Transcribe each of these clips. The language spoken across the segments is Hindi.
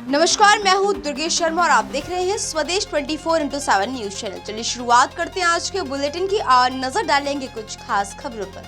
नमस्कार, मैं हूँ दुर्गेश शर्मा और आप देख रहे हैं स्वदेश 24x7 न्यूज चैनल। चलिए शुरुआत करते हैं आज के बुलेटिन की और नजर डालेंगे कुछ खास खबरों पर।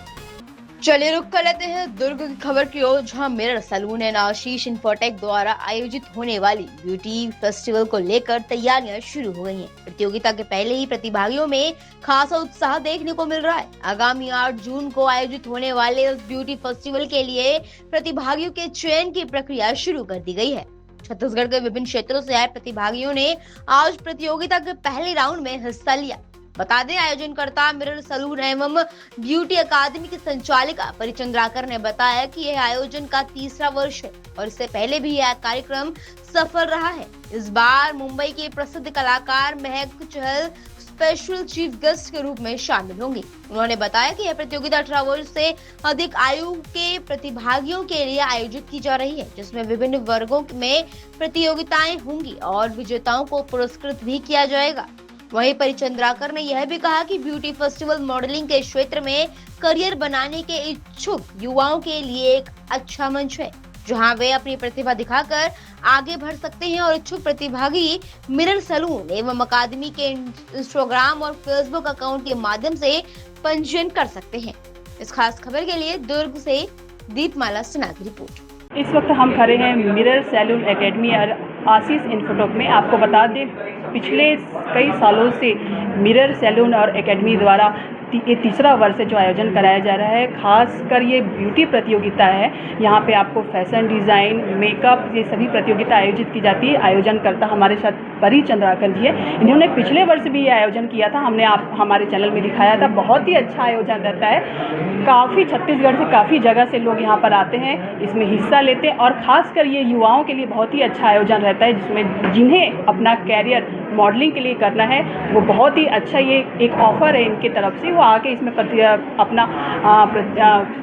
चलिए रुक कर लेते हैं दुर्ग की खबर की ओर, जहां mirror salon and Ashish Infotech द्वारा आयोजित होने वाली ब्यूटी फेस्टिवल को लेकर तैयारियां शुरू हो गई हैं। प्रतियोगिता के पहले ही प्रतिभागियों में खासा उत्साह देखने को मिल रहा है। आगामी 8 जून को आयोजित होने वाले इस ब्यूटी फेस्टिवल के लिए प्रतिभागियों के चयन की प्रक्रिया शुरू कर दी गई है। छत्तीसगढ़ के विभिन्न क्षेत्रों से आए प्रतिभागियों ने आज प्रतियोगिता के पहले राउंड में हिस्सा लिया। बता दें, आयोजनकर्ता मिरर सैलून एवं ब्यूटी अकादमी की संचालिका परिचंद्राकर ने बताया कि यह आयोजन का तीसरा वर्ष है और इससे पहले भी यह कार्यक्रम सफल रहा है। इस बार मुंबई के प्रसिद्ध कलाकार महक चहल स्पेशल चीफ गेस्ट के रूप में शामिल होंगी। उन्होंने बताया कि यह प्रतियोगिता 18 वर्ष से अधिक आयु के प्रतिभागियों के लिए आयोजित की जा रही है, जिसमें विभिन्न वर्गों में प्रतियोगिताएं होंगी और विजेताओं को पुरस्कृत भी किया जाएगा। वहीं परिचंद्राकर ने यह भी कहा कि ब्यूटी फेस्टिवल मॉडलिंग के क्षेत्र में करियर बनाने के इच्छुक युवाओं के लिए एक अच्छा मंच है, जहां वे अपनी प्रतिभा दिखाकर आगे बढ़ सकते हैं और इच्छुक प्रतिभागी मिरर सैलून एवं अकादमी के इंस्टाग्राम और फेसबुक अकाउंट के माध्यम से पंजीयन कर सकते हैं। इस खास खबर के लिए दुर्ग से दीपमाला सिन्हा की रिपोर्ट। इस वक्त हम खड़े हैं मिरर सैलून एकेडमी और आशीष इन्फोटेक में। आपको बता दें, पिछले कई सालों से मिरर सैलून और एकेडमी द्वारा ये तीसरा वर्ष है जो आयोजन कराया जा रहा है। खासकर ये ब्यूटी प्रतियोगिता है। यहाँ पे आपको फैशन डिज़ाइन, मेकअप, ये सभी प्रतियोगिता आयोजित की जाती है। आयोजनकर्ता हमारे साथ परिचंद्राकर जी है। इन्होंने पिछले वर्ष भी ये आयोजन किया था, हमने हमारे चैनल में दिखाया था। बहुत ही अच्छा आयोजन रहता है। काफ़ी छत्तीसगढ़ से काफ़ी जगह से लोग यहाँ पर आते हैं, इसमें हिस्सा लेते हैं और ख़ासकर ये युवाओं के लिए बहुत ही अच्छा आयोजन रहता है, जिसमें जिन्हें अपना कैरियर मॉडलिंग के लिए करना है वो बहुत ही अच्छा, ये एक ऑफ़र है इनके तरफ से। वो आके इसमें अपना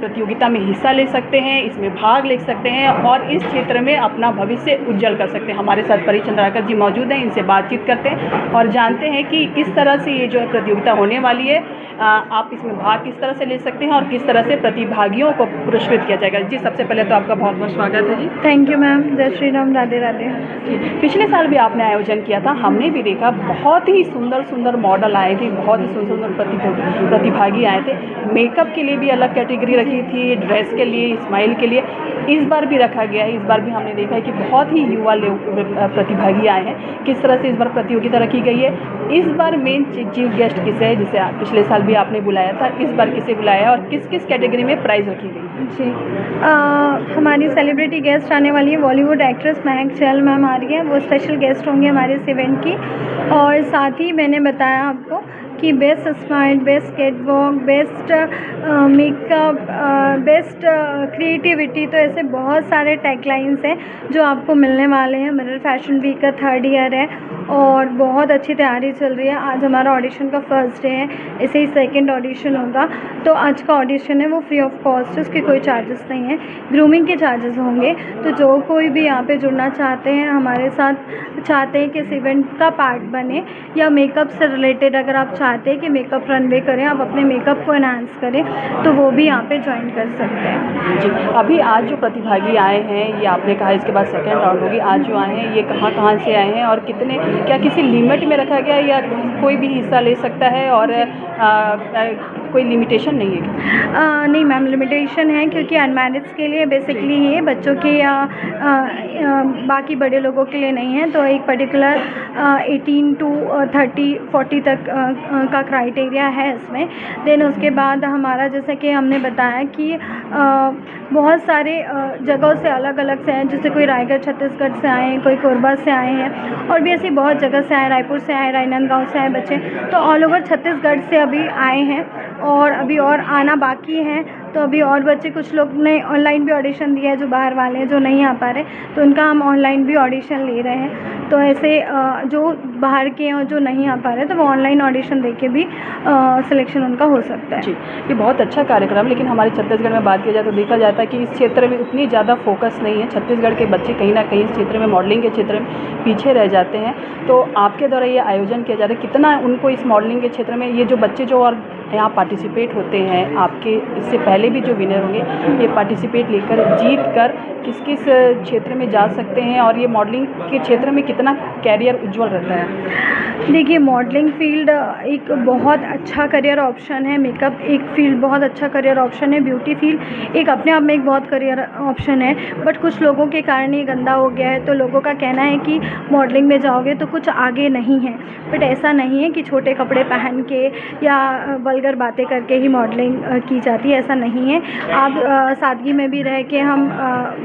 प्रतियोगिता में हिस्सा ले सकते हैं, इसमें भाग ले सकते हैं और इस क्षेत्र में अपना भविष्य उज्जवल कर सकते हैं। हमारे साथ परिचंद्राकर जी मौजूद हैं, इनसे बातचीत करते हैं और जानते हैं कि किस तरह से ये जो है प्रतियोगिता होने वाली है, आप इसमें भाग किस तरह से ले सकते हैं और किस तरह से प्रतिभागियों को पुरस्कृत किया जाएगा। जी, सबसे पहले तो आपका बहुत बहुत स्वागत है जी। Thank you ma'am. जय श्री राम, राधे राधे। पिछले साल भी आपने आयोजन किया था, हमने भी देखा बहुत ही सुंदर सुंदर मॉडल आए थे, बहुत ही सुंदर सुंदर प्रतिभागी आए थे। मेकअप के लिए भी अलग कैटेगरी रखी थी, ड्रेस के लिए, स्माइल के लिए इस बार भी रखा गया है। इस बार भी हमने देखा है कि बहुत ही युवा प्रतिभागी आए हैं। किस तरह से इस बार प्रतियोगिता रखी गई है, इस बार मेन चीफ गेस्ट किसे है, जिसे पिछले साल भी आपने बुलाया था, इस बार किसे बुलाया है और किस किस कैटेगरी में प्राइज़ रखी गई है? जी, हमारी सेलिब्रिटी गेस्ट आने वाली है, बॉलीवुड एक्ट्रेस महक चहल मैम आ रही है। वो स्पेशल गेस्ट होंगे हमारे इस इवेंट की। और साथ ही मैंने बताया आपको कि best smile, best catwalk, best makeup, best creativity, तो ऐसे बहुत सारे टैगलाइंस हैं जो आपको मिलने वाले हैं। मिरर फैशन वीक का 3rd ईयर है और बहुत अच्छी तैयारी चल रही है। आज हमारा ऑडिशन का फर्स्ट डे है, ऐसे ही 2nd ऑडिशन होगा। तो आज का ऑडिशन है वो फ्री ऑफ कॉस्ट है, उसके कोई चार्जेस नहीं है। ग्रूमिंग के चार्जेस होंगे। तो जो कोई भी यहाँ पे जुड़ना चाहते हैं, हमारे साथ चाहते हैं कि इस इवेंट का पार्ट बने, या मेकअप से रिलेटेड अगर आप चाहते हैं कि मेकअप रनवे करें, आप अपने मेकअप को एनहांस करें, तो वो भी यहाँ पे ज्वाइन कर सकते हैं। जी, अभी आज जो प्रतिभागी आए हैं, ये आपने कहा इसके बाद 2nd राउंड होगी। आज जो आए हैं ये कहाँ से आए हैं और कितने, क्या किसी लिमिट में रखा गया या कोई भी हिस्सा ले सकता है और कोई लिमिटेशन नहीं है? नहीं मैम, लिमिटेशन है क्योंकि अनमैरिड्स के लिए बेसिकली ये बच्चों के या बाकी बड़े लोगों के लिए नहीं है। तो एक पर्टिकुलर 18 to 30-40 तक का क्राइटेरिया है इसमें। देन उसके बाद हमारा, जैसे कि हमने बताया कि बहुत सारे जगहों से अलग अलग से हैं, जैसे कोई रायगढ़ छत्तीसगढ़ से आए हैं, कोई कोरबा से आए हैं और भी ऐसी बहुत जगह से आए, रायपुर से आए, राजनांदगांव से आए बच्चे। तो ऑल ओवर छत्तीसगढ़ से अभी आए हैं और अभी और आना बाकी है। तो अभी और बच्चे, कुछ लोग ने ऑनलाइन भी ऑडिशन दिया है, जो बाहर वाले हैं जो नहीं आ पा रहे, तो उनका हम ऑनलाइन भी ऑडिशन ले रहे हैं। तो ऐसे जो बाहर के हैं और जो नहीं आ पा रहे, तो वो ऑनलाइन ऑडिशन दे के भी सिलेक्शन उनका हो सकता है। जी, ये बहुत अच्छा कार्यक्रम। लेकिन हमारे छत्तीसगढ़ में बात की जाए तो देखा जाता है कि इस क्षेत्र में उतनी ज़्यादा फोकस नहीं है। छत्तीसगढ़ के बच्चे कहीं ना कहीं इस क्षेत्र में, मॉडलिंग के क्षेत्र में पीछे रह जाते हैं। तो आपके द्वारा ये आयोजन किया जा रहा है, कितना उनको इस मॉडलिंग के क्षेत्र में, ये जो बच्चे जो और यहाँ पार्टिसिपेट होते हैं, आपके इससे पहले भी जो विनर होंगे ये पार्टिसिपेट लेकर जीत कर किस किस क्षेत्र में जा सकते हैं और ये मॉडलिंग के क्षेत्र में कितना कैरियर उज्जवल रहता है? देखिए, मॉडलिंग फ़ील्ड एक बहुत अच्छा करियर ऑप्शन है, मेकअप एक फ़ील्ड बहुत अच्छा करियर ऑप्शन है, ब्यूटी फ़ील्ड एक अपने आप में एक बहुत करियर ऑप्शन है। बट कुछ लोगों के कारण ये गंदा हो गया है, तो लोगों का कहना है कि मॉडलिंग में जाओगे तो कुछ आगे नहीं है। बट ऐसा नहीं है कि छोटे कपड़े पहन के या वल्गर बातें करके ही मॉडलिंग की जाती है, ऐसा नहीं है। आप सादगी में भी रह के हम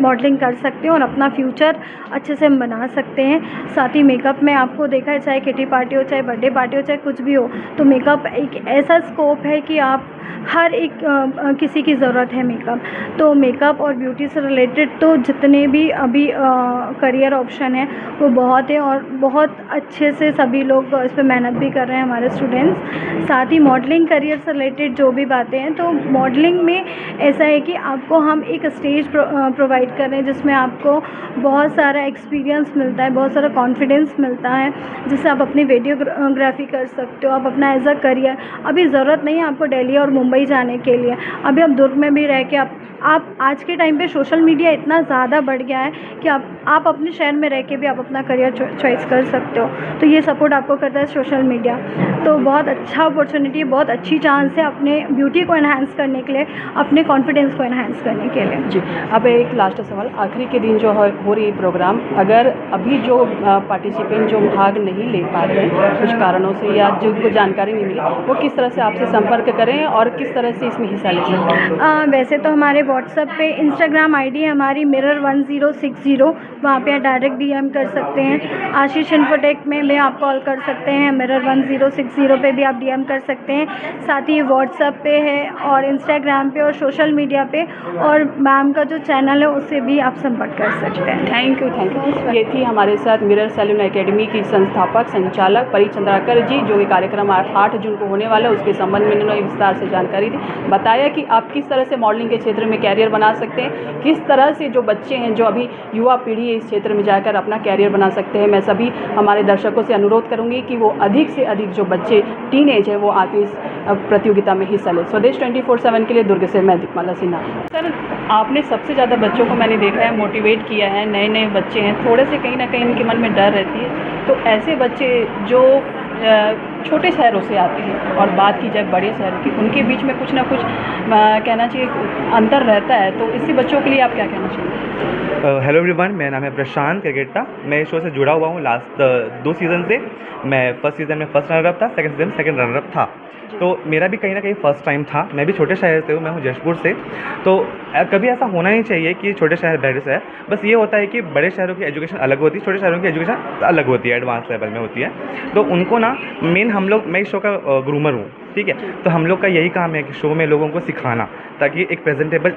मॉडलिंग कर सकते हैं और अपना फ्यूचर अच्छे से हम बना सकते हैं। साथ ही मेकअप में आपको देखा है, चाहे किटी पार्टी हो, चाहे बर्थडे पार्टी हो, चाहे कुछ भी हो, तो मेकअप एक ऐसा स्कोप है कि आप हर एक किसी की ज़रूरत है मेकअप। तो मेकअप और ब्यूटी से रिलेटेड तो जितने भी अभी करियर ऑप्शन है वो बहुत है और बहुत अच्छे से सभी लोग इस पर मेहनत भी कर रहे हैं हमारे स्टूडेंट्स। साथ ही मॉडलिंग करियर से रिलेटेड जो भी बातें हैं, तो मॉडलिंग में ऐसा है कि आपको हम एक स्टेज प्रोवाइड कर रहे हैं जिसमें आपको बहुत सारा एक्सपीरियंस मिलता है, बहुत सारा कॉन्फिडेंस मिलता है, जिससे आप अपनी वीडियोग्राफी कर सकते हो, आप अपना एज अ करियर। अभी ज़रूरत नहीं है आपको दिल्ली और मुंबई जाने के लिए, अभी आप दुर्ग में भी रह के आप आज के टाइम पे सोशल मीडिया इतना ज़्यादा बढ़ गया है कि आप अपने शहर में रह के भी आप अपना करियर चॉइस कर सकते हो। तो ये सपोर्ट आपको करता है सोशल मीडिया, तो बहुत अच्छा अपॉर्चुनिटी है, बहुत अच्छी चांस है अपने ब्यूटी को एनहांस करने के लिए, अपने कॉन्फिडेंस को एनहांस करने के लिए। जी, अब एक लास्ट सवाल, आखिरी के दिन जो हो रही प्रोग्राम, अगर अभी जो पार्टिसिपेंट जो भाग नहीं ले पा रहे हैं कुछ कारणों से या जिनको जानकारी नहीं मिली, वो किस तरह से आपसे संपर्क करें और किस तरह से इसमें हिस्सा ले सकते हैं? वैसे तो हमारे व्हाट्सएप पे इंस्टाग्राम आईडी है हमारी mirror1060, वहाँ पे डायरेक्ट डीएम कर सकते हैं। आशीष इन्फोटेक में भी आप कॉल कर सकते हैं, mirror1060 पे भी आप डीएम कर सकते हैं। साथ ही व्हाट्सएप पे है और इंस्टाग्राम पे और सोशल मीडिया पे, और मैम का जो चैनल है उससे भी आप संपर्क कर सकते हैं। Thank you. ये थी हमारे साथ मिरर सैलून एकेडमी की संस्थापक संचालक परी चंद्राकर जी, जो ये कार्यक्रम 8 जून को होने वाला है उसके संबंध में इन्होंने विस्तार से जानकारी दी, बताया कि आप किस तरह से मॉडलिंग के क्षेत्र में कैरियर बना सकते हैं, किस तरह से जो बच्चे हैं, जो अभी युवा पीढ़ी है, इस क्षेत्र में जाकर अपना कैरियर बना सकते हैं। मैं सभी हमारे दर्शकों से अनुरोध करूंगी कि वो अधिक से अधिक जो बच्चे टीनेज है वो आके इस प्रतियोगिता में हिस्सा लें। स्वदेश 24/7 के लिए दुर्ग से मैं दीपमाला सिन्हा। सर, आपने सबसे ज़्यादा बच्चों को मैंने देखा है मोटिवेट किया है, नए बच्चे हैं, थोड़े से कहीं ना कहीं उनके मन में डर रहती है, तो ऐसे बच्चे जो छोटे शहरों से आते हैं और बात की जाए बड़े शहरों की, उनके बीच में कुछ ना कुछ कहना चाहिए अंतर रहता है, तो इसी बच्चों के लिए आप क्या कहना चाहिए? हेलो एवरीवन, मेरा नाम है प्रशांत क्रिकेटा। मैं इस शो से जुड़ा हुआ हूँ लास्ट 2 सीज़न से। मैं फर्स्ट सीज़न में फर्स्ट रनर अप था, सेकंड सीज़न में सेकंड रनर अप था। तो मेरा भी कहीं ना कहीं फ़र्स्ट टाइम था। मैं भी छोटे शहर से हूँ, मैं हूँ जशपुर से। तो कभी ऐसा होना नहीं चाहिए कि छोटे शहर बड़े शहर, बस ये होता है कि बड़े शहरों की एजुकेशन अलग होती है, छोटे शहरों की एजुकेशन अलग होती है, एडवांस लेवल में होती है। तो उनको ना मेन हम लोग, मैं इस शो का ग्रूमर हूँ, ठीक है, तो हम लोग का यही काम है कि शो में लोगों को सिखाना, ताकि एक प्रेजेंटेबल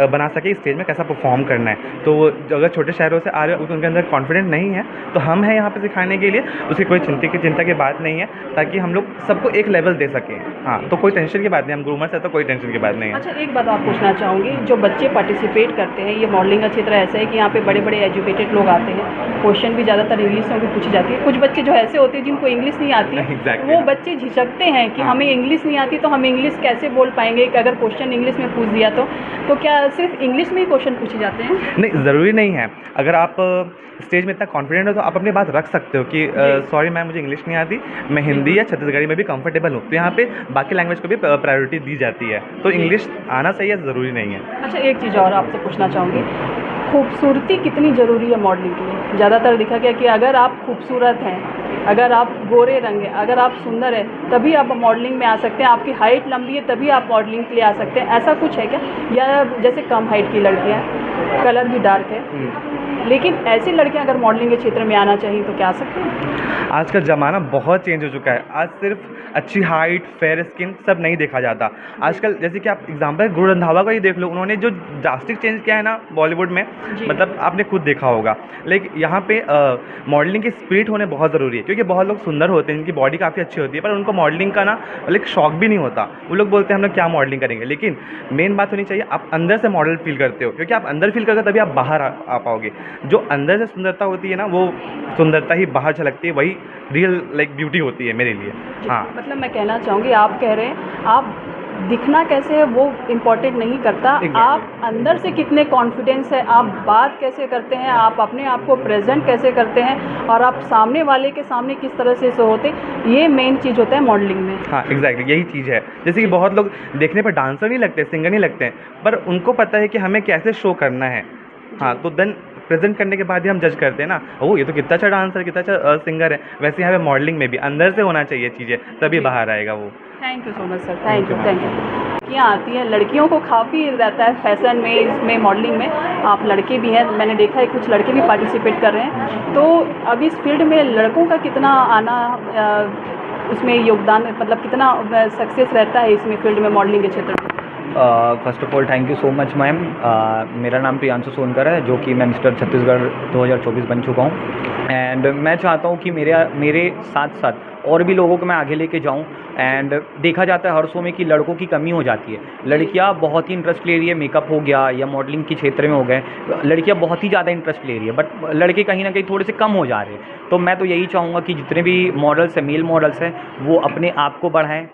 बना सके स्टेज में कैसा परफॉर्म करना है। तो अगर छोटे शहरों से आ रहे हो, उनके अंदर कॉन्फिडेंट नहीं है, तो हम हैं यहाँ पे सिखाने के लिए। उसकी कोई चिंता की बात नहीं है, ताकि हम लोग सबको एक लेवल दे सकें। हाँ, तो कोई टेंशन की बात नहीं, हम ग्रूमर से तो कोई टेंशन की बात नहीं है। अच्छा, एक बात आप पूछना चाहूँगी, जो बच्चे पार्टिसिपेट करते हैं, ये मॉडलिंग का क्षेत्र ऐसा है कि यहाँ पे बड़े बड़े एजुकेटेड लोग आते हैं, क्वेश्चन भी ज़्यादातर इंग्लिश में भी पूछी जाती है। कुछ बच्चे जो ऐसे होते हैं जिनको इंग्लिश नहीं आती, वो बच्चे झिझकते हैं कि हमें इंग्लिश नहीं आती, तो हम इंग्लिश कैसे बोल पाएंगे कि अगर क्वेश्चन इंग्लिश में पूछ दिया तो क्या सिर्फ इंग्लिश में ही क्वेश्चन पूछे जाते हैं? नहीं, ज़रूरी नहीं है। अगर आप स्टेज में इतना कॉन्फिडेंट हो तो आप अपनी बात रख सकते हो कि सॉरी मैम, मुझे इंग्लिश नहीं आती, मैं हिंदी या छत्तीसगढ़ी में भी कंफर्टेबल हूँ। तो यहाँ पे बाकी लैंग्वेज को भी प्रायोरिटी दी जाती है, तो इंग्लिश आना चाहिए, ज़रूरी नहीं है। अच्छा, एक चीज़ और आपसे पूछना चाहूँगी, खूबसूरती कितनी ज़रूरी है मॉडलिंग के लिए? ज़्यादातर देखा गया कि अगर आप खूबसूरत हैं, अगर आप गोरे रंग हैं, अगर आप सुंदर हैं, तभी आप मॉडलिंग में आ सकते हैं, आपकी हाइट लंबी है तभी आप मॉडलिंग के लिए आ सकते हैं, ऐसा कुछ है क्या? या जैसे कम हाइट की लड़कियाँ, कलर भी डार्क है, लेकिन ऐसी लड़कियां अगर मॉडलिंग के क्षेत्र में आना चाहिए तो क्या आ सकते हैं? आज का ज़माना बहुत चेंज हो चुका है। आज सिर्फ अच्छी हाइट, फेयर स्किन सब नहीं देखा जाता आजकल। जैसे कि आप एग्जांपल गुरु रंधावा का ही देख लो, उन्होंने जो ड्रास्टिक चेंज किया है ना बॉलीवुड में, मतलब आपने खुद देखा होगा। लेकिन यहाँ पे मॉडलिंग की स्पिरिट होने बहुत ज़रूरी है, क्योंकि बहुत लोग सुंदर होते हैं, इनकी बॉडी काफ़ी अच्छी होती है, पर उनको मॉडलिंग का ना लाइक शौक भी नहीं होता। वो लोग बोलते हैं हम लोग क्या मॉडलिंग करेंगे, लेकिन मेन बात होनी चाहिए आप अंदर से मॉडल फील करते हो, क्योंकि आप अंदर फील करते हो तभी आप बाहर आ पाओगे। जो अंदर से सुंदरता होती है ना, वो सुंदरता ही बाहर झलकती है, वही रियल लाइक ब्यूटी होती है मेरे लिए। हाँ, मतलब मैं कहना चाहूँगी, आप कह रहे हैं आप दिखना कैसे है वो इम्पोर्टेंट नहीं करता, Exactly. आप अंदर से कितने कॉन्फिडेंस है, आप बात कैसे करते हैं, आप अपने आप को प्रेजेंट कैसे करते हैं और आप सामने वाले के सामने किस तरह से होते, ये मेन चीज़ होता है मॉडलिंग में। हाँ, एग्जैक्टली यही चीज़ है। जैसे कि बहुत लोग देखने पर डांसर नहीं लगते, सिंगर नहीं लगते हैं, पर उनको पता है कि हमें कैसे शो करना है। हाँ, तो देन प्रेजेंट करने के बाद ही हम जज करते हैं ना, ओह ये तो कितना अच्छा डांसर, कितना अच्छा सिंगर है। वैसे यहाँ पे मॉडलिंग में भी अंदर से होना चाहिए चीज़ें, तभी बाहर आएगा वो। Thank you so much sir, thank you. लड़कियाँ आती हैं, लड़कियों को काफ़ी रहता है फैशन में, इसमें मॉडलिंग में, आप लड़के भी हैं, मैंने देखा है कुछ लड़के भी पार्टिसिपेट कर रहे हैं। तो अब इस फील्ड में लड़कों का कितना आना उसमें योगदान, मतलब कितना सक्सेस रहता है इसमें फील्ड में, मॉडलिंग के क्षेत्र में? First of all thank you so much ma'am. मेरा नाम प्रियांशु सोनकर है, जो कि मैं मिस्टर छत्तीसगढ़ 2024 बन चुका हूँ। एंड मैं चाहता हूँ कि मेरे साथ साथ और भी लोगों को मैं आगे लेके जाऊँ। एंड देखा जाता है हर शो में कि लड़कों की कमी हो जाती है, लड़कियाँ बहुत ही इंटरेस्ट ले रही है, मेकअप हो गया या मॉडलिंग के क्षेत्र में हो गए, लड़कियाँ बहुत ही ज़्यादा इंटरेस्ट ले रही है, बट लड़के कहीं ना कहीं थोड़े से कम हो जा रहे हैं। तो मैं तो यही चाहूँगा कि जितने भी मॉडल्स हैं, मेल मॉडल्स हैं, वो अपने आप को बढ़ाएँ,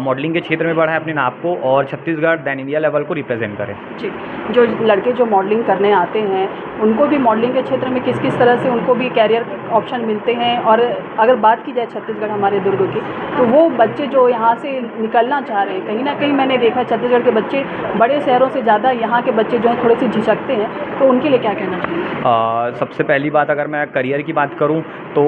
मॉडलिंग के क्षेत्र में बढ़ाएं अपने नाम को, और छत्तीसगढ़ दैन इंडिया लेवल को रिप्रेजेंट करें। जी, जो लड़के जो मॉडलिंग करने आते हैं उनको भी मॉडलिंग के क्षेत्र में किस किस तरह से उनको भी कैरियर ऑप्शन मिलते हैं, और अगर बात की जाए छत्तीसगढ़ हमारे दुर्ग की, तो वो बच्चे जो यहाँ से निकलना चाह रहे हैं, कहीं ना कहीं मैंने देखा छत्तीसगढ़ के बच्चे बड़े शहरों से ज़्यादा यहाँ के बच्चे जो हैं थोड़े से झिझकते हैं, तो उनके लिए क्या कहना चाहिए? सबसे पहली बात, अगर मैं करियर की बात करूँ तो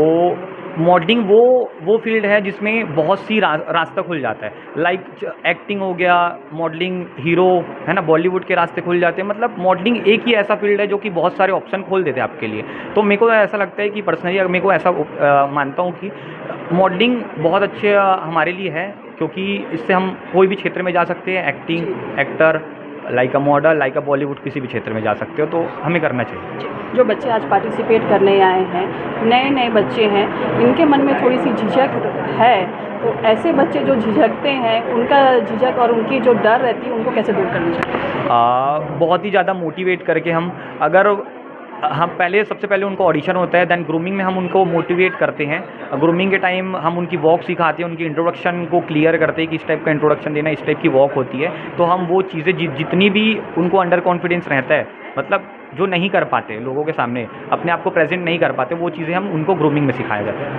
मॉडलिंग वो फील्ड है जिसमें बहुत सी रास्ता खुल जाता है। लाइक एक्टिंग हो गया, मॉडलिंग, हीरो है ना, बॉलीवुड के रास्ते खुल जाते हैं। मतलब मॉडलिंग एक ही ऐसा फील्ड है जो कि बहुत सारे ऑप्शन खोल देते हैं आपके लिए। तो मेरे को ऐसा लगता है कि पर्सनली मेरे को ऐसा मानता हूँ कि मॉडलिंग बहुत अच्छे हमारे लिए है, क्योंकि इससे हम कोई भी क्षेत्र में जा सकते हैं, acting, actor, like a model, like अ बॉलीवुड, किसी भी क्षेत्र में जा सकते हो, तो हमें करना चाहिए। जो बच्चे आज पार्टिसिपेट करने आए हैं, नए बच्चे हैं, इनके मन में थोड़ी सी झिझक है, तो ऐसे बच्चे जो झिझकते हैं, उनका झिझक और उनकी जो डर रहती है, उनको कैसे दूर करना चाहिए? बहुत ही ज़्यादा मोटिवेट करके हम सबसे पहले उनको ऑडिशन होता है, दैन ग्रूमिंग में हम उनको मोटिवेट करते हैं। ग्रूमिंग के टाइम हम उनकी वॉक सिखाते हैं, उनकी इंट्रोडक्शन को क्लियर करते हैं कि इस टाइप का इंट्रोडक्शन देना, इस टाइप की वॉक होती है। तो हम वो चीज़ें जितनी भी उनको अंडर कॉन्फिडेंस रहता है, मतलब जो नहीं कर पाते लोगों के सामने, अपने आप को प्रेजेंट नहीं कर पाते, वो चीज़ें हम उनको ग्रूमिंग में सिखाया जाता है।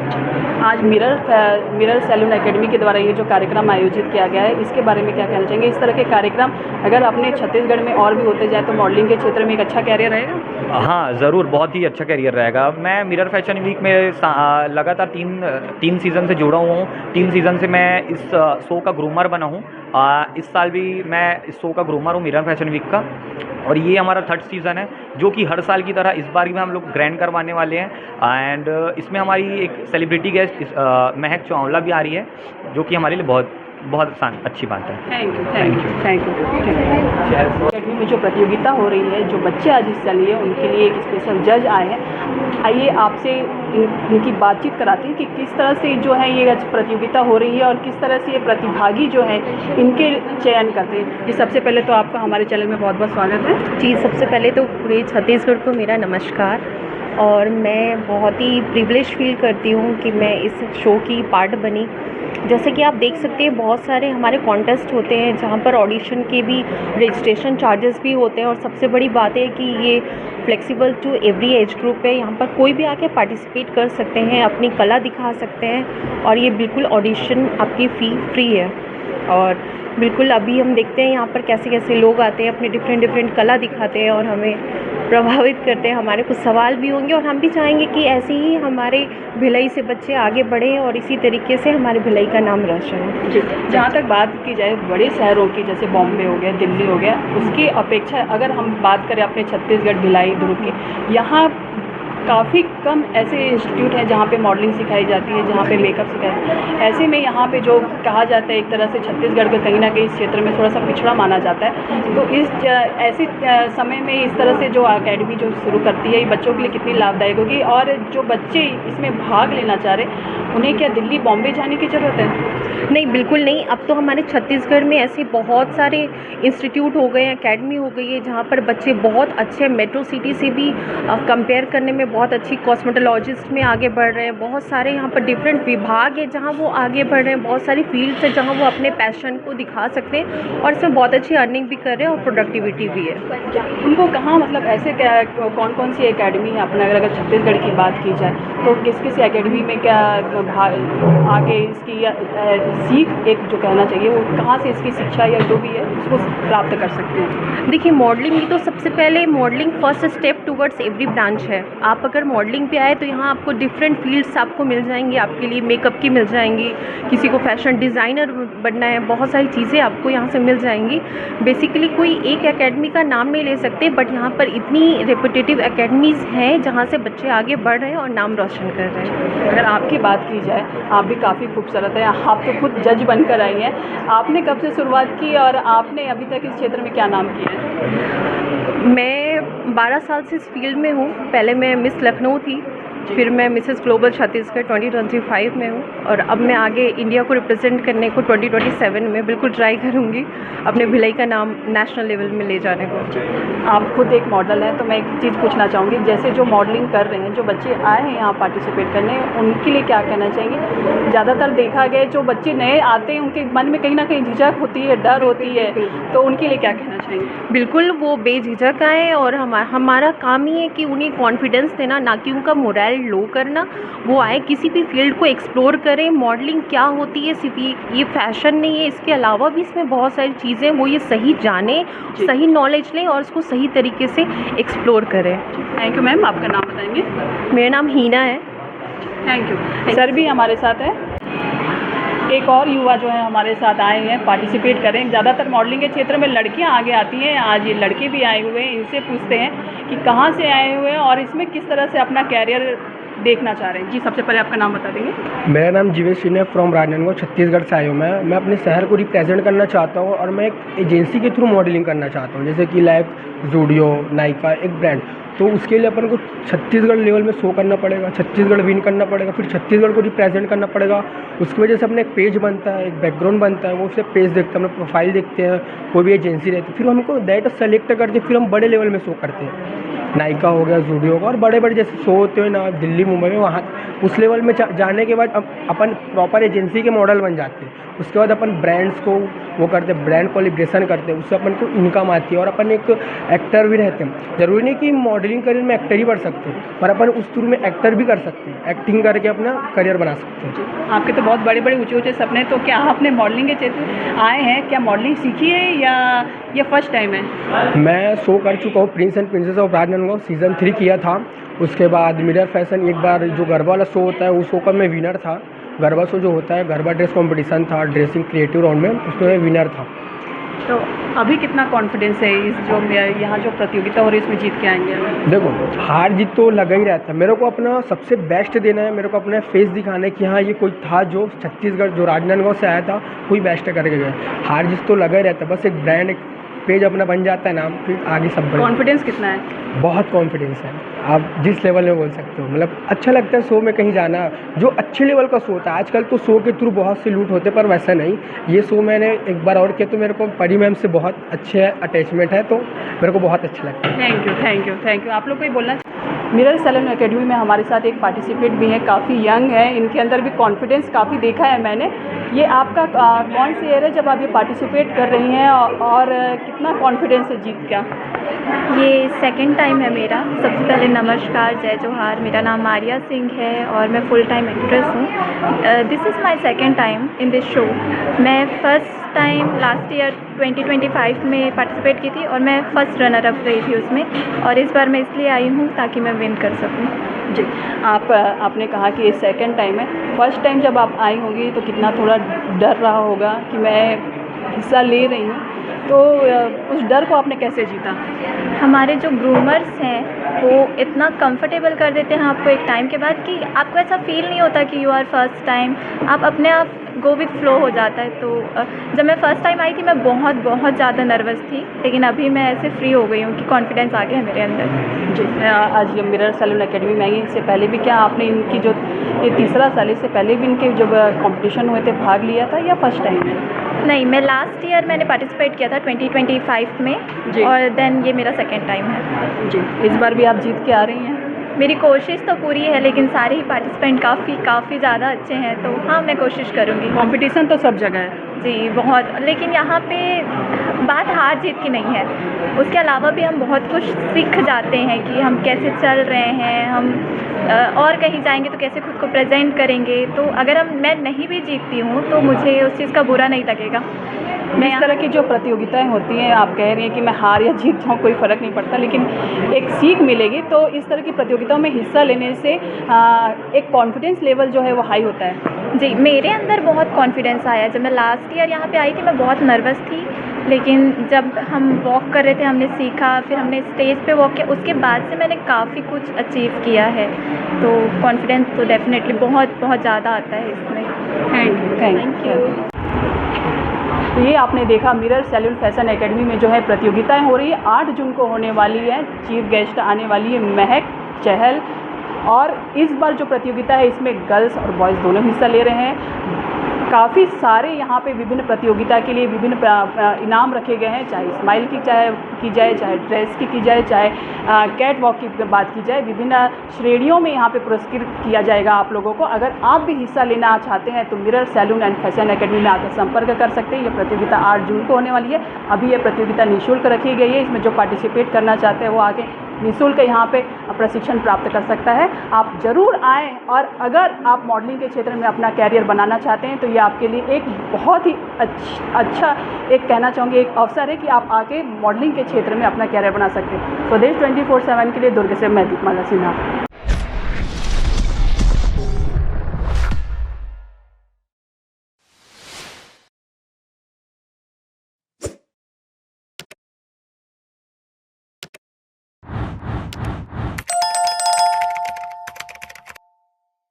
आज मिरर सैलून एकेडमी के द्वारा ये जो कार्यक्रम आयोजित किया गया है, इसके बारे में क्या कहना चाहेंगे? इस तरह के कार्यक्रम अगर अपने छत्तीसगढ़ में और भी होते जाए तो मॉडलिंग के क्षेत्र में एक अच्छा कैरियर रहेगा? हाँ, ज़रूर, बहुत ही अच्छा करियर रहेगा। मैं मिरर फैशन वीक में लगातार तीन सीज़न से जुड़ा हुआ हूँ। 3 सीज़न से मैं इस शो का ग्रूमर बना हूँ। इस साल भी मैं इस शो का ग्रूमर हूँ, मिरर फैशन वीक का, और ये हमारा 3rd सीज़न है, जो कि हर साल की तरह इस बार भी हम लोग ग्रैंड करवाने वाले हैं। एंड इसमें हमारी एक सेलिब्रिटी गेस्ट महक चावला भी आ रही है, जो कि हमारे लिए बहुत अच्छी बात है। Thank you. एकेडमी में जो प्रतियोगिता हो रही है, जो बच्चे आज हिस्सा लिए, उनके लिए एक स्पेशल जज आए हैं। आइए आपसे इनकी बातचीत कराते हैं कि किस तरह से जो है ये प्रतियोगिता हो रही है और किस तरह से ये प्रतिभागी जो हैं इनके चयन करते हैं। जी, सबसे पहले तो आपका हमारे चैनल में बहुत बहुत स्वागत है। जी, सबसे पहले तो पूरे छत्तीसगढ़ को मेरा नमस्कार, और मैं बहुत ही प्रिविलेज फील करती हूँ कि मैं इस शो की पार्ट बनी। जैसे कि आप देख सकते हैं, बहुत सारे हमारे कॉन्टेस्ट होते हैं जहाँ पर ऑडिशन के भी रजिस्ट्रेशन चार्जेस भी होते हैं, और सबसे बड़ी बात है कि ये flexible to every age group है। यहाँ पर कोई भी आके पार्टिसिपेट कर सकते हैं, अपनी कला दिखा सकते हैं, और ये बिल्कुल ऑडिशन आपकी फ़ी फ्री है। और बिल्कुल अभी हम देखते हैं यहाँ पर कैसे कैसे लोग आते हैं, अपने डिफरेंट कला दिखाते हैं और हमें प्रभावित करते हैं। हमारे कुछ सवाल भी होंगे, और हम भी चाहेंगे कि ऐसे ही हमारे भिलाई से बच्चे आगे बढ़ें और इसी तरीके से हमारे भिलाई का नाम रोशन हो। जी, जहाँ तक बात की जाए बड़े शहरों की, जैसे बॉम्बे हो गया, दिल्ली हो गया, उसकी अपेक्षा अगर हम बात करें अपने छत्तीसगढ़ भिलाई दुर्ग की, यहाँ काफ़ी कम ऐसे इंस्टीट्यूट हैं जहाँ पे मॉडलिंग सिखाई जाती है, जहाँ पे मेकअप सिखाया जाता है। ऐसे में यहाँ पे जो कहा जाता है एक तरह से छत्तीसगढ़ का कहीं ना कहीं इस क्षेत्र में थोड़ा सा पिछड़ा माना जाता है, तो ऐसे समय में इस तरह से जो अकेडमी जो शुरू करती है ये बच्चों के लिए कितनी लाभदायक होगी, और जो बच्चे इसमें भाग लेना चाह रहे उन्हें क्या दिल्ली बॉम्बे जाने की ज़रूरत है? नहीं, बिल्कुल नहीं। अब तो हमारे छत्तीसगढ़ में ऐसे बहुत सारे इंस्टीट्यूट हो गए हैं, एकेडमी हो गई है, जहाँ पर बच्चे बहुत अच्छे मेट्रो सिटी से भी कंपेयर करने में बहुत अच्छी कॉस्मेटोलॉजिस्ट में आगे बढ़ रहे हैं। बहुत सारे यहाँ पर डिफरेंट विभाग है जहाँ वो आगे बढ़ रहे हैं, बहुत सारी फील्ड्स है जहाँ वो अपने पैशन को दिखा सकते हैं और इसमें बहुत अच्छी अर्निंग भी कर रहे हैं और प्रोडक्टिविटी भी है। उनको कहाँ, मतलब ऐसे क्या कौन कौन सी एकेडमी है अपने, अगर छत्तीसगढ़ की बात की जाए तो किस किस एकेडमी में क्या आके इसकी सीख एक जो कहना चाहिए वो कहाँ से इसकी शिक्षा या जो भी है उसको प्राप्त कर सकते हैं? देखिए, मॉडलिंग ही तो सबसे पहले modelling first step towards every branch है। आप अगर मॉडलिंग पे आए तो यहाँ आपको डिफरेंट फील्ड्स आपको मिल जाएंगी, आपके लिए मेकअप की मिल जाएंगी, किसी को फैशन डिज़ाइनर बनना है, बहुत सारी चीज़ें आपको यहाँ से मिल जाएंगी। बेसिकली कोई एक एकेडमी का नाम नहीं ले सकते, बट यहाँ पर इतनी रेपुटेटिव एकेडमीज़ हैं जहाँ से बच्चे आगे बढ़ रहे हैं और नाम रोशन कर रहे हैं। अगर आपकी बात की जाए, आप भी काफ़ी खूबसूरत हैं, आप तो खुद जज बनकर आई हैं, आपने कब से शुरुआत की और आपने अभी तक इस क्षेत्र में क्या नाम किया है? मैं 12 साल से इस फील्ड में हूँ। पहले मैं मिस लखनऊ थी, फिर मैं मिसेस ग्लोबल छत्तीसगढ़ 2025 में हूँ, और अब मैं आगे इंडिया को रिप्रेजेंट करने को 2027 में बिल्कुल ट्राई करूँगी अपने भिलाई का नाम नेशनल लेवल में ले जाने को। आप खुद एक मॉडल हैं, तो मैं एक चीज़ पूछना चाहूँगी, जैसे जो मॉडलिंग कर रहे हैं, जो बच्चे आए हैं यहाँ पार्टिसिपेट करने, उनके लिए क्या कहना चाहेंगे? ज़्यादातर देखा गया जो बच्चे नए आते हैं उनके मन में कहीं ना कहीं झिझक होती है, डर होती है, तो उनके लिए क्या कहना चाहेंगे? बिल्कुल, वो बेझिझक आए और हमारा काम ही है कि उन्हें कॉन्फिडेंस देना, ना कि उनका मोरल लो करना। वो आए, किसी भी फील्ड को एक्सप्लोर करें। मॉडलिंग क्या होती है, सिर्फ ये फैशन नहीं है, इसके अलावा भी इसमें बहुत सारी चीज़ें, वो ये सही जाने, सही नॉलेज लें और उसको सही तरीके से एक्सप्लोर करें। थैंक यू मैम, आपका नाम बताएंगे? मेरा नाम हीना है। Thank you. सर भी हमारे साथ है, एक और युवा जो है हमारे साथ आए हैं, पार्टिसिपेट करें। ज़्यादातर मॉडलिंग के क्षेत्र में लड़कियां आगे आती हैं, आज ये लड़के भी आए हुए हैं। इनसे पूछते हैं कि कहाँ से आए हुए हैं और इसमें किस तरह से अपना कैरियर देखना चाह रहे हैं। जी, सबसे पहले आपका नाम बता देंगे? मेरा नाम जीवेश सिंह है, फ्रॉम राजनांदगांव छत्तीसगढ़ से आया हूँ। मैं अपने शहर को रिप्रेजेंट करना चाहता हूँ और मैं एक एजेंसी के थ्रू मॉडलिंग करना चाहता हूँ, जैसे कि लाइक ज़ूडियो, नायका, एक ब्रांड। तो उसके लिए अपन को छत्तीसगढ़ लेवल में शो करना पड़ेगा, छत्तीसगढ़ विन करना पड़ेगा, फिर छत्तीसगढ़ को रिप्रेजेंट करना पड़ेगा। उसकी वजह से अपना एक पेज बनता है, एक बैकग्राउंड बनता है, वो उससे पेज देखते हैं, अपना प्रोफाइल देखते हैं, कोई भी एजेंसी रहती है, फिर हमको दैट सेलेक्ट करके फिर हम बड़े लेवल में शो करते हैं। नायका हो गया, ज़ूडियो का, और बड़े बड़े जैसे शो होते हैं ना दिल्ली मुंबई में, वहाँ उस लेवल में जाने के बाद अपन प्रॉपर एजेंसी के मॉडल बन जाते हैं। उसके बाद अपन ब्रांड्स को वो करते हैं, ब्रांड कोलिब्रेशन करते हैं, उससे अपन को इनकम आती है और अपन एक एक्टर भी रहते हैं। ज़रूरी नहीं कि मॉडलिंग करियर में एक्टर ही बढ़ सकते हैं, पर अपन उस थ्रू में एक्टर भी कर सकते हैं, एक्टिंग करके अपना करियर बना सकते हैं। आपके तो बहुत बड़े बड़े ऊँचे ऊँचे सपने, तो क्या आपने मॉडलिंग के क्षेत्र आए हैं, क्या मॉडलिंग सीखी है या ये फर्स्ट टाइम है? मैं शो कर चुका हूँ, Prince and princess of Rajnandgaon season 3 किया था। उसके बाद मिरर फैशन, एक बार जो गरबा वाला शो होता है उस शो का मैं विनर था। गरबा शो जो होता है, गरबा ड्रेस कंपटीशन था, ड्रेसिंग क्रिएटिव राउंड में, उसमें मैं विनर था। तो अभी कितना कॉन्फिडेंस है इस जो यहाँ जो प्रतियोगिता हो रही है इसमें जीत के आएंगे? देखो, हार जीत तो लगा ही रहता है। मेरे को अपना सबसे बेस्ट देना है, मेरे को अपना फेस दिखाना है कि हाँ ये कोई था जो छत्तीसगढ़, जो राजनांदगांव से आया था, कोई बेस्ट करके गया। हार जीत तो लगा ही रहता है, बस एक ब्रांड, एक पेज अपना बन जाता है नाम, फिर आगे सब बढ़े। कॉन्फिडेंस कितना है? बहुत कॉन्फिडेंस है, आप जिस लेवल में बोल सकते हो। मतलब अच्छा लगता है शो में कहीं जाना, जो अच्छे लेवल का शो होता है। आजकल तो शो के थ्रू बहुत से लूट होते, पर वैसा नहीं। ये शो मैंने एक बार और किया तो मेरे को परी मैम से बहुत अच्छे अटैचमेंट है, तो मेरे को बहुत अच्छा लगता है। Thank you, thank you, thank you. आप लोग को ही बोलना। मिरर सैलून एकेडमी में हमारे साथ एक पार्टिसिपेट भी हैं, काफ़ी यंग है, इनके अंदर भी कॉन्फिडेंस काफ़ी देखा है मैंने। ये आपका कौन सी ईयर है जब आप ये पार्टिसिपेट कर रही हैं और कितना कॉन्फिडेंस है जीत का? ये सेकंड टाइम है मेरा। सबसे पहले नमस्कार, जय जोहार। मेरा नाम आर्या सिंह है और मैं फुल टाइम एक्ट्रेस हूँ। This is my second time in this show. मैं फर्स्ट टाइम लास्ट ईयर 2025 में पार्टिसिपेट की थी और मैं फर्स्ट रनर अप रही थी उसमें, और इस बार मैं इसलिए आई हूँ ताकि मैं विन कर सकूँ। जी, आपने कहा कि ये सेकंड टाइम है। फर्स्ट टाइम जब आप आई होंगी तो कितना थोड़ा डर रहा होगा कि मैं हिस्सा ले रही हूँ, तो उस डर को आपने कैसे जीता? हमारे जो ग्रूमर्स हैं वो इतना कंफर्टेबल कर देते हैं आपको एक टाइम के बाद कि आपको ऐसा फ़ील नहीं होता कि यू आर फर्स्ट टाइम, आप अपने आप गो विथ फ्लो हो जाता है। तो जब मैं फ़र्स्ट टाइम आई थी मैं बहुत बहुत ज़्यादा नर्वस थी, लेकिन अभी मैं ऐसे फ्री हो गई हूँ कि कॉन्फिडेंस आ गया है मेरे अंदर। जी, आज ये मिरर सैलून एकेडमी में आई हैं, इससे पहले भी क्या आपने इनकी जो ये तीसरा साल, इससे पहले भी इनके जब कॉम्पिटिशन हुए थे भाग लिया था या फर्स्ट टाइम है? नहीं, मैं लास्ट ईयर मैंने पार्टिसिपेट किया था 2025 में, जी। और देन ये मेरा सेकेंड टाइम है। जी, इस बार भी आप जीत के आ रही हैं? मेरी कोशिश तो पूरी है, लेकिन सारे ही पार्टिसिपेंट काफ़ी ज़्यादा अच्छे हैं, तो हाँ, मैं कोशिश करूँगी। कंपटीशन तो सब जगह है। जी, बहुत, लेकिन यहाँ पे बात हार जीत की नहीं है, उसके अलावा भी हम बहुत कुछ सीख जाते हैं कि हम कैसे चल रहे हैं, हम और कहीं जाएंगे तो कैसे खुद को प्रेजेंट करेंगे। तो अगर मैं नहीं भी जीतती हूँ तो मुझे उस चीज़ का बुरा नहीं लगेगा। इस तरह की जो प्रतियोगिताएं होती हैं, आप कह रही हैं कि मैं हार या जीत जाऊँ कोई फ़र्क नहीं पड़ता, लेकिन एक सीख मिलेगी। तो इस तरह की प्रतियोगिताओं में हिस्सा लेने से एक कॉन्फिडेंस लेवल जो है वो हाई होता है। जी, मेरे अंदर बहुत कॉन्फिडेंस आया। जब मैं लास्ट ईयर यहाँ पे आई थी मैं बहुत नर्वस थी, लेकिन जब हम वॉक कर रहे थे हमने सीखा, फिर हमने स्टेज पे वॉक किया, उसके बाद से मैंने काफ़ी कुछ अचीव किया है। तो कॉन्फिडेंस तो डेफ़िनेटली बहुत बहुत ज़्यादा आता है इसमें। Thank you. तो ये आपने देखा मिरर सैलून फैशन एकेडमी में जो है प्रतियोगिताएं हो रही है, 8 जून को होने वाली है। चीफ गेस्ट आने वाली है महक चहल, और इस बार जो प्रतियोगिता है इसमें गर्ल्स और बॉयज़ दोनों हिस्सा ले रहे हैं। काफ़ी सारे यहाँ पे विभिन्न प्रतियोगिता के लिए विभिन्न इनाम रखे गए हैं, चाहे स्माइल की जाए, चाहे ड्रेस की जाए, चाहे कैट वॉक की बात की जाए। विभिन्न श्रेणियों में यहाँ पे पुरस्कृत किया जाएगा आप लोगों को। अगर आप भी हिस्सा लेना चाहते हैं तो mirror salon and fashion academy में आकर संपर्क कर सकते हैं। ये प्रतियोगिता 8 जून को होने वाली है। अभी ये प्रतियोगिता निःशुल्क रखी गई है, इसमें जो पार्टिसिपेट करना चाहते हैं वो आके निःशुल्क यहाँ पे प्रशिक्षण प्राप्त कर सकता है। आप ज़रूर आएँ, और अगर आप मॉडलिंग के क्षेत्र में अपना कैरियर बनाना चाहते हैं तो ये आपके लिए एक बहुत ही अच्छा एक कहना चाहूँगी एक अवसर है कि आप आके मॉडलिंग के क्षेत्र में अपना कैरियर बना सकते हैं। स्वदेश 24/7 के लिए दुर्ग से मैं दीपमाला सिन्हा।